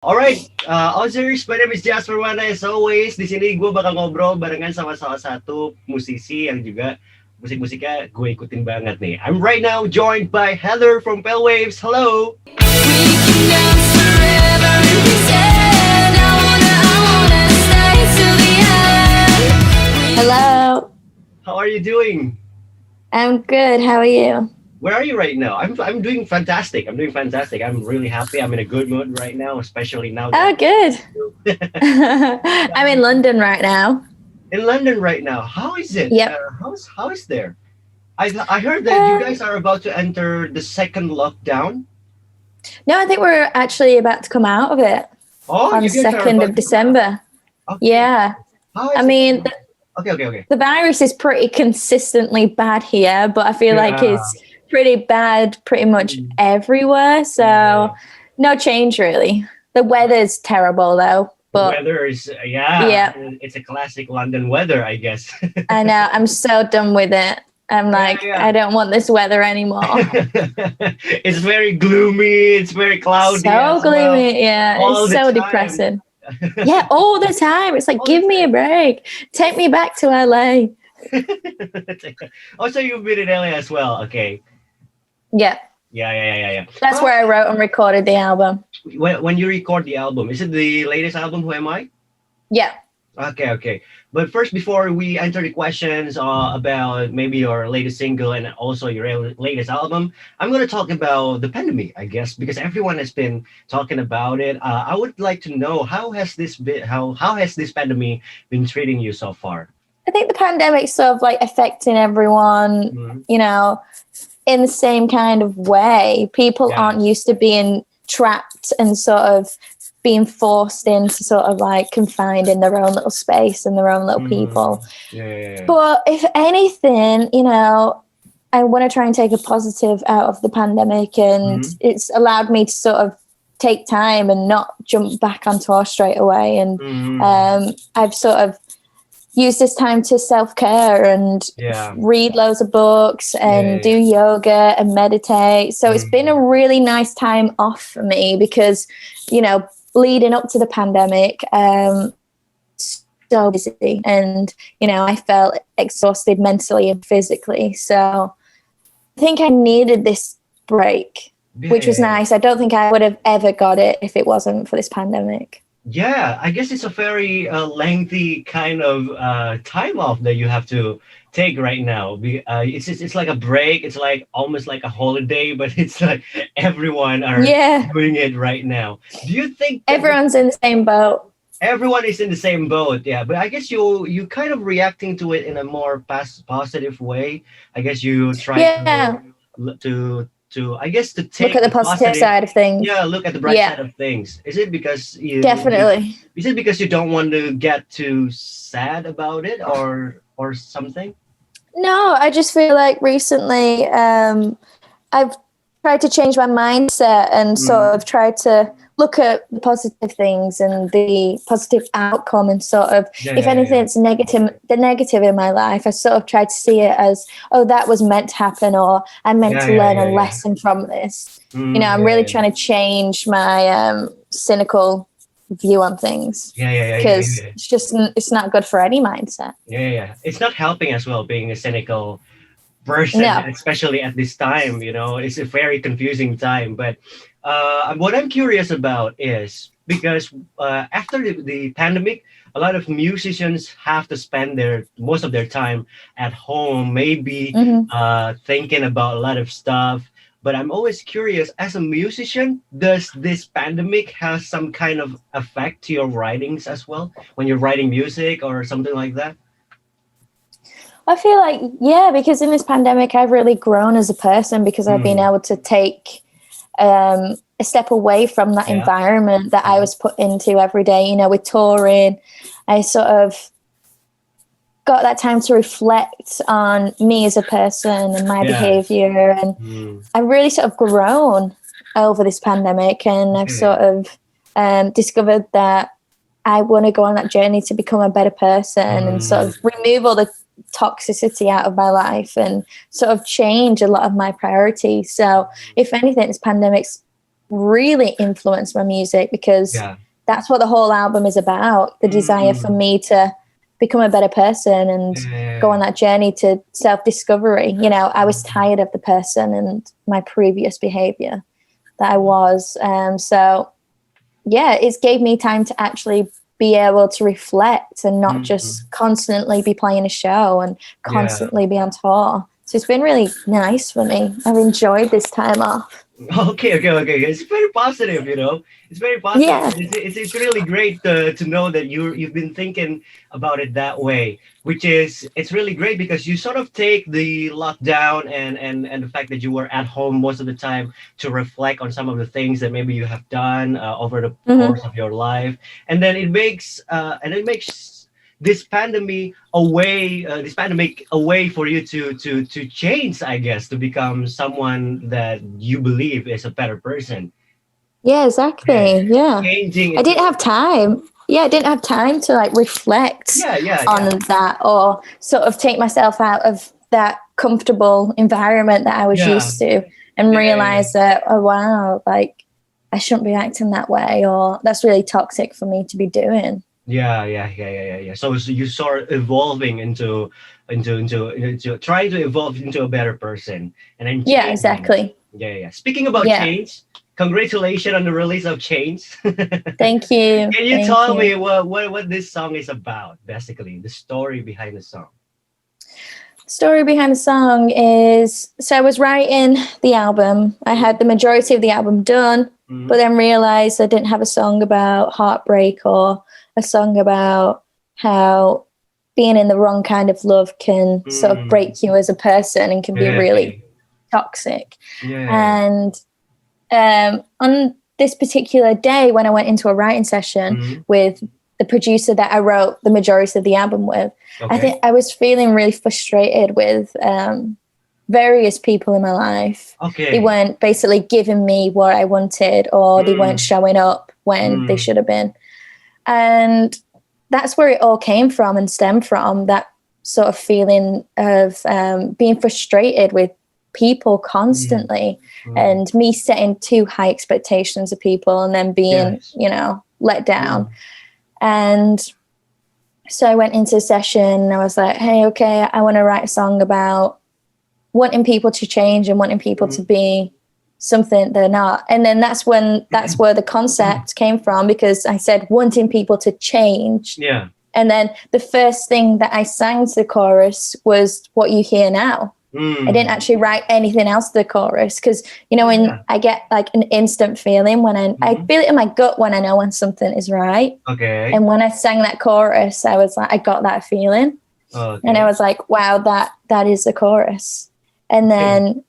Alright, Ozers, my name is Jasper Wana. As always, di sini gue bakal ngobrol barengan sama salah satu musisi yang juga musik-musiknya gue ikutin banget nih. I'm right now joined by Heather from Pale Waves. Hello! Hello, How are you doing? I'm good. How are you? Where are you right now? I'm doing fantastic. I'm doing fantastic. I'm really happy. I'm in a good mood right now, especially now that Oh, good. I'm in London right now. in London right now. How is it? Yep. How is there? I heard that you Um, guys are about to enter the second lockdown. no, I think we're actually about to come out of it Oh, on you guys are 2nd about of to come out. December. Okay. Yeah. How I is it? mean, Okay. the virus is pretty consistently bad here, but I feel like Yeah. it's pretty bad pretty much Mm. everywhere. Yeah. So no change really. The weather's terrible though, The but weather is yeah, yeah, it's a classic London weather, I guess. I know. I'm so done with it. I'm Yeah, like, yeah. I don't want this weather anymore. It's very gloomy, it's very cloudy So as well. gloomy. Yeah, it's All the so time. depressing. Yeah, all the time. It's like, All the give me a time. break. Take me back to LA. Also, you've been in LA as well. Okay. Yeah, Yeah. that's Well, where I wrote and recorded the album. when you record the album, is it the latest album, Who Am I? Yeah. Okay. But first, before we enter the questions about maybe your latest single and also your latest album, I'm going to talk about the pandemic, I guess, because everyone has been talking about it. I would like to know how has this pandemic been treating you so far? I think the pandemic's sort of like affecting everyone, Mhm. you know, in the same kind of way. People Yeah. aren't used to being trapped and sort of being forced into sort of like confined in their own little space and their own little people. Mhm. Yeah. But if anything, I want to try and take a positive out of the pandemic, and Mhm. it's allowed me to sort of take time and not jump back on tour straight away. And Mhm. I've sort of used this time to self-care and Yeah. read loads of books and do Yeah. yoga and meditate. So it's been Mhm. a really nice time off for me because, leading up to the pandemic, so busy and I felt exhausted mentally and physically, so I think I needed this break, which was Yeah. nice. I don't think I would have ever got it if it wasn't for this pandemic. Yeah, I guess it's a very lengthy kind of time off that you have to take right now. It's like a break. It's like almost like a holiday, but it's like everyone are Yeah, doing it right now. Do you think that everyone's in the same boat. everyone is in the same boat? Yeah, but I guess you kind of reacting to it in a more positive way. I guess you try Yeah, to I guess to look take at the the positive positive. side of things. Yeah, look at the bright Yeah, side of things. Is it because you definitely. is it because you don't want to get too sad about it or something? No, I just feel like recently I've tried to change my mindset and sort Mm. of tried to look at the positive things and the positive outcome, and sort of, if Yeah. anything's negative, the negative in my life, I sort of tried to see it as, oh, that was meant to happen, or I'm meant to learn a Yeah. lesson from this. Mm, I'm really trying to change my cynical view on things, because yeah. it's not good for any mindset. Yeah. It's not helping as well being a cynical person, No. especially at this time. It's a very confusing time. But what I'm curious about is because after the pandemic, a lot of musicians have to spend their most of their time at home, maybe Hmm. thinking about a lot of stuff. But I'm always curious, as a musician, does this pandemic have some kind of effect to your writings as well when you're writing music or something like that? I feel like, yeah, because in this pandemic, I've really grown as a person because I've been Mm, able to take a step away from that yeah. environment that I Mhm. was put into every day. With touring, I sort of got that time to reflect on me as a person and my Yeah. behavior. And Mm. I've really sort of grown over this pandemic. And I've Yeah. sort of discovered that I want to go on that journey to become a better person and sort Mm. of remove all the toxicity out of my life and sort of change a lot of my priorities. So, if anything, this pandemic's really influenced my music, because Yeah. that's what the whole album is about, the desire for Mm. me to become a better person and go on Yeah. that journey to self-discovery. I was tired of the person and my previous behavior that I was. So yeah, it's gave me time to actually be able to reflect and not Mm. just constantly be playing a show and Yeah. constantly be on tour. So it's been really nice for me. I've enjoyed this time off. Okay, okay, okay. It's very positive, you know. It's very positive. Yeah. It's really great to know that you've been thinking about it that way, which is it's really great because you sort of take the lockdown and the fact that you were at home most of the time to reflect on some of the things that maybe you have done over the Hmm. course of your life, and then it makes this pandemic a way for you to change, I guess, to become someone that you believe is a better person. Yeah, Yeah, exactly. Yeah. changing I into didn't have time. Yeah, I didn't have time to like reflect yeah, yeah, on yeah, that, or sort of take myself out of that comfortable environment that I was yeah, used to, and yeah, yeah, realize that, oh wow, like I shouldn't be acting that way, or that's really toxic for me to be doing. yeah, yeah, yeah, yeah, yeah, yeah. So you start evolving into trying to evolve into a better person and then Yeah, changing. exactly. Yeah, yeah, yeah. Speaking about Yeah. change, congratulations on the release of Change. Thank you. Can you Thank tell me you. what this song is about? Basically, the story behind the song. Story behind the song is, so I was writing the album. I had the majority of the album done, Mm-hmm. but then realized I didn't have a song about heartbreak or a song about how being in the wrong kind of love can sort of Mm. break you as a person and can be really Okay. toxic. Yeah. And on this particular day, when I went into a writing session Mm-hmm. with the producer that I wrote the majority of the album with, I Okay. think I was feeling really frustrated with various people in my life. They Okay. weren't basically giving me what I wanted, or they weren't Mm. showing up when they Mm. should have been. And that's where it all came from and stemmed from, that sort of feeling of being frustrated with people Mm. constantly, Mm. and me setting too high expectations of people and then being, Yes. let down. Mm. And so I went into a session and I was like, hey, okay, I want to write a song about wanting people to change and wanting people to Mm. be something they're not. And then that's where the concept came from, because I said wanting people to change. Yeah. And then the first thing that I sang to the chorus was what you hear now. I didn't Mm. actually write anything else to the chorus, because when Yeah. I get like an instant feeling, when I Mm-hmm. feel it in my gut when I know when something is right. Okay. And when I sang that chorus, I was like, I got that feeling. And I Okay. was like, wow, that is the chorus. And Okay. then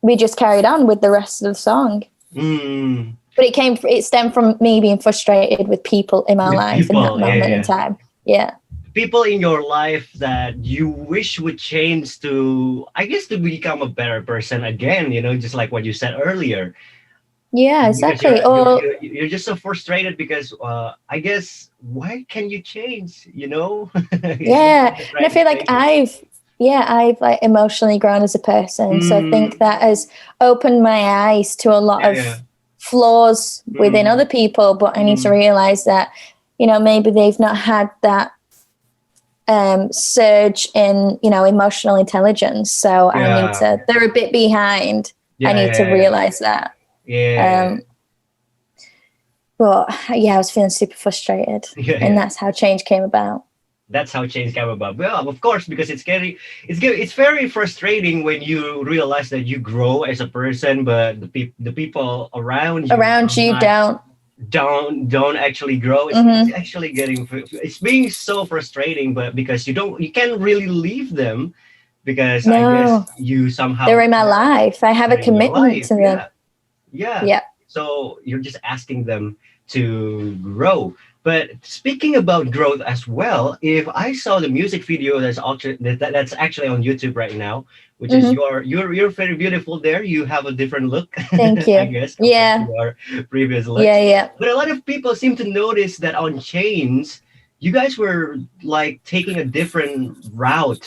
we just carried on with the rest of the song. Mm. But it stemmed from me being frustrated with people in my With life in that people, yeah, moment in yeah. time. Yeah. People in your life that you wish would change to, I guess, to become a better person again. Just like what you said earlier. Yeah, Because exactly. Or you're just so frustrated because I guess why can you change? yeah. You're And I trying to feel like say. I've like emotionally grown as a person. So I think Mm, that has opened my eyes to a lot yeah, yeah. of flaws within Mm, other people. But I need to mm, realize that, maybe they've not had that surge in, emotional intelligence. So yeah, they're a bit behind. I yeah, need to yeah, realize that. yeah, Um, but yeah, I was feeling super frustrated. yeah, And yeah. that's how change came about. That's how change came about. Well, of course, because it's very frustrating when you realize that you grow as a person, but the people around you Around are you, not don't. don't actually grow. It's Mm-hmm. actually it's being so frustrating, but because you can't really leave them because I guess No, you somehow they're in my life. I have a they're in your commitment life. to them. Yeah, yeah. Yeah. So you're just asking them to grow. But speaking about growth as well, if I saw the music video that's actually on YouTube right now, which is Mm-hmm. you're very beautiful there. You have a different look, Thank I you. guess, compared to Yeah. your previous Yeah. looks. Yeah. But a lot of people seem to notice that on Chains, you guys were like taking a different route,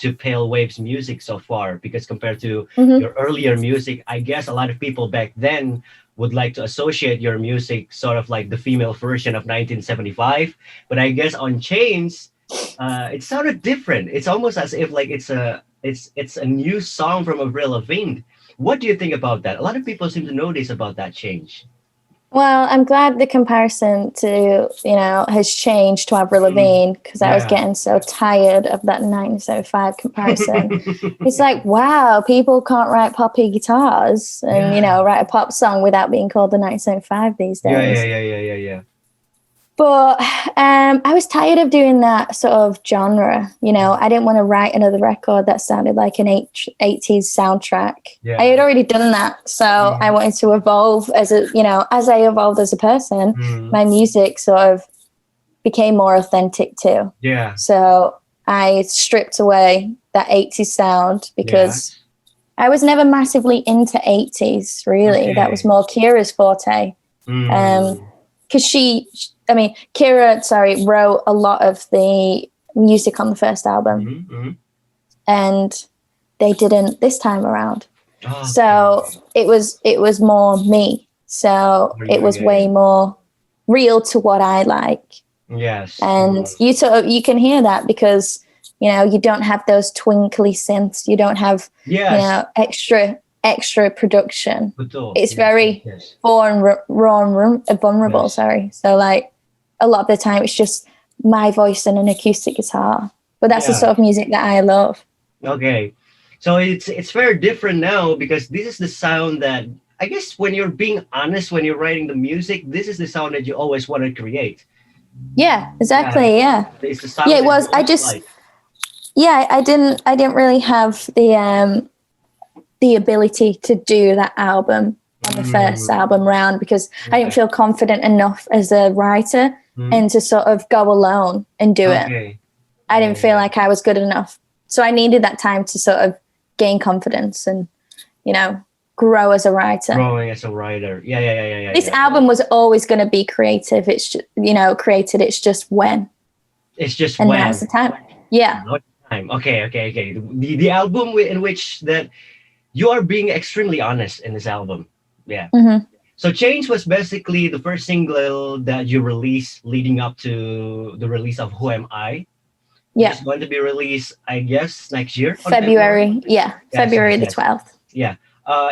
to Pale Waves music so far, because compared to Mm-hmm. your earlier music, I guess a lot of people back then would like to associate your music sort of like the female version of 1975. But I guess on Chains, it sounded different. It's almost as if like it's a new song from Avril Lavigne. What do you think about that? A lot of people seem to notice about that change. Well, I'm glad the comparison to, has changed to Avril Mm, Lavigne, because I was yeah. getting so tired of that 1975 comparison. It's like, wow, people can't write poppy guitars and, Yeah. write a pop song without being called the 1975 these Yeah, yeah, days. yeah, yeah, yeah, yeah. But I was tired of doing that sort of genre. I didn't want to write another record that sounded like an 80s soundtrack. I Yeah. had already done that. So I Mm, wanted to evolve as I evolved as a person, mm, my music sort of became more authentic too. yeah. So I stripped away that 80s sound Yeah. because I was never massively into 80s, really. That was Okay. more Kira's forte. Mm, Because Kira, wrote a lot of the music on the first album, mm, mm. and they didn't this time around. So Okay. it was more me. So Are it you was way again? more real to what I like. Yes. And Mm. you can hear that because you don't have those twinkly synths, you don't have Yes. extra production. Betul. It's Yes, yes, very yes. vulnerable, Yes. sorry. So like a lot of the time it's just my voice and an acoustic guitar, but that's the Yeah. sort of music that I love. Okay. So it's very different now because this is the sound that I guess when you're being honest, when you're writing the music, this is the sound that you always want to create. Yeah, Yeah. exactly. Yeah, It's the yeah, sound it that you was. I always just, like. yeah, I didn't really have the ability to do that album on the first Mm, album round because I didn't okay. feel confident enough as a writer Mm, and to sort of go alone and do it. okay. I Yeah, didn't yeah, feel yeah. like I was good enough. So I needed that time to sort of gain confidence and, grow as a writer. Growing as a writer. Yeah, yeah, yeah, yeah, yeah, This yeah. album was always going to be creative. It's just, created. It's just when, It's just and now's when. the time. Yeah. No time. Okay, okay, okay. The album in which that you are being extremely honest in this album. Yeah. Hmm. So Change was basically the first single that you released leading up to the release of Who Am I, which Yeah. is going to be released, I guess, next year on February. February. Yeah. Yes, February yes, the yes. 12th. Yeah.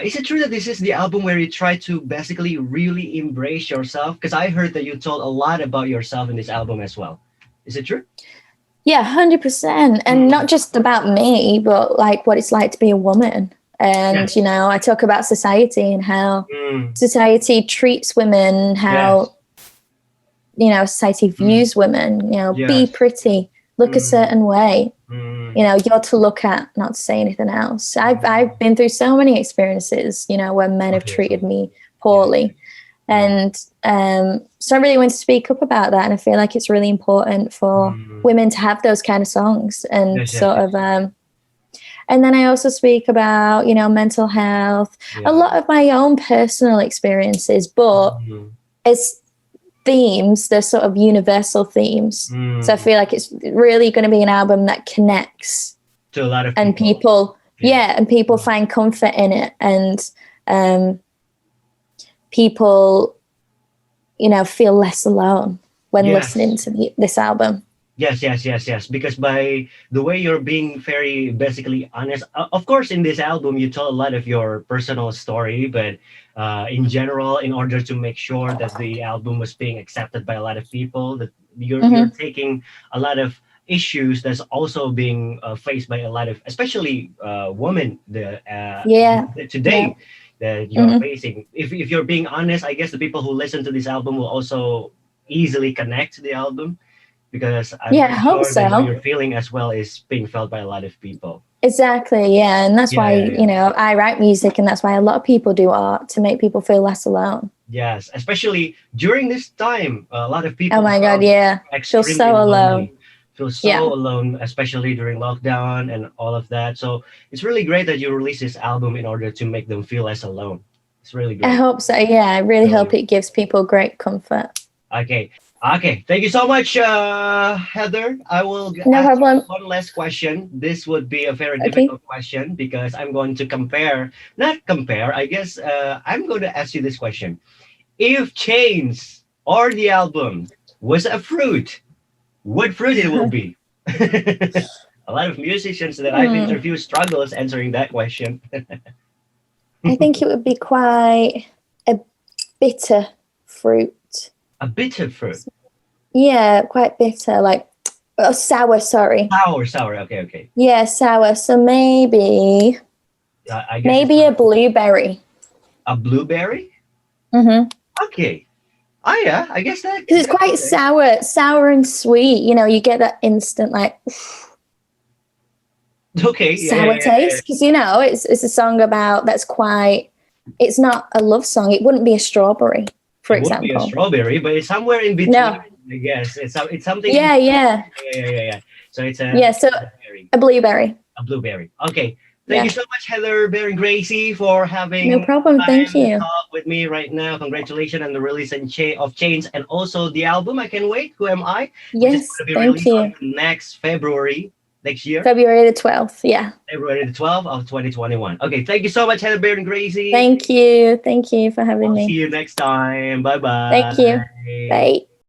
Is it true that this is the album where you try to basically really embrace yourself? Because I heard that you told a lot about yourself in this album as well. Is it true? Yeah, 100%. And not Mm, just about me, but like what it's like to be a woman. And, yes. I talk about society and how Mm, society treats women, yes. how, society Mm, views women, be yes. pretty, look a Mm, certain way. mm, You're to look at, not to say anything else. I've mm. been through so many experiences, where men have treated Obviously. me Yeah. poorly. Mm, And so I really want to speak up about that. And I feel like it's really important for mm. women to have those kind of songs and Yes, yes, sort of, yes. and then I also speak about, mental health, a Yeah. lot of my own personal experiences, but Mm, as themes, they're sort of universal themes. So I mm. feel like it's really going to be an album that connects To a lot of and people. people, Yeah. yeah, and people Mm. find comfort in it. And people, feel less alone when listening Yes. to this album. Yes, yes, yes, yes. Because by the way you're being very basically honest, of course, in this album you tell a lot of your personal story, but in general, in order to make sure that the album was being accepted by a lot of people, that you're Hmm. taking a lot of issues that's also being faced by a lot of, especially women, Yeah, yeah. today that you're Hmm. facing. If you're being honest, I guess the people who listen to this album will also easily connect to the album because I'm Yeah, I pretty hope sure that what so. you're feeling as well is being felt by a lot of people. Exactly, yeah. And that's Yeah, why, yeah, yeah. I write music, and that's why a lot of people do art, to make people feel less alone. Yes, especially during this time, a lot of Oh people my God, felt yeah. Feel extremely so alone. lonely, feel so Yeah. alone, especially during lockdown and all of that. So it's really great that you release this album in order to make them feel less alone. It's really I great. hope so. Yeah, I really Really. hope it gives people great comfort. Okay. Okay, thank you so much, Heather. I will No ask you problem. one last question. This would be a very Okay. difficult question because I'm going to compare, not compare, I guess I'm going to ask you this question. If Chains or the album was a fruit, what fruit it will be? A lot of musicians that I've Hmm. interviewed struggles answering that question. I think it would be quite a bitter fruit. A bitter fruit. Yeah, quite bitter, like sour, sorry. Sour, sour. Okay, okay. Yeah, sour. So maybe I guess it's maybe a blueberry. a blueberry. Mm-hmm. Okay. Oh yeah, I guess that. Because it's That's quite okay. sour and sweet. You know, you get that instant like Okay. Yeah, yeah, sour yeah, yeah. taste. Because you know, it's a song about that's quite. It's not a love song. It wouldn't be a strawberry, for It wouldn't be a example. strawberry, but it's somewhere in between. No. I guess it's something in Yeah, between. yeah, Yeah, yeah, yeah, yeah. So it's yeah. So a berry, a blueberry. a blueberry. Okay. Thank you Yeah, so much, Heather Baron-Gracie, for no having problem. Thank time to you. talk with me right now. Congratulations on the release of Chains and also the album. I Can Wait. Who Am I? Which is Yes, going to be thank released on you. next February next year. February the 12th. Yeah. February the 12th of 2021. Okay, thank you so much, Heather Baron-Gracie. Thank you. Thank you for having I'll see me. you next time. Bye Thank you. bye. Bye.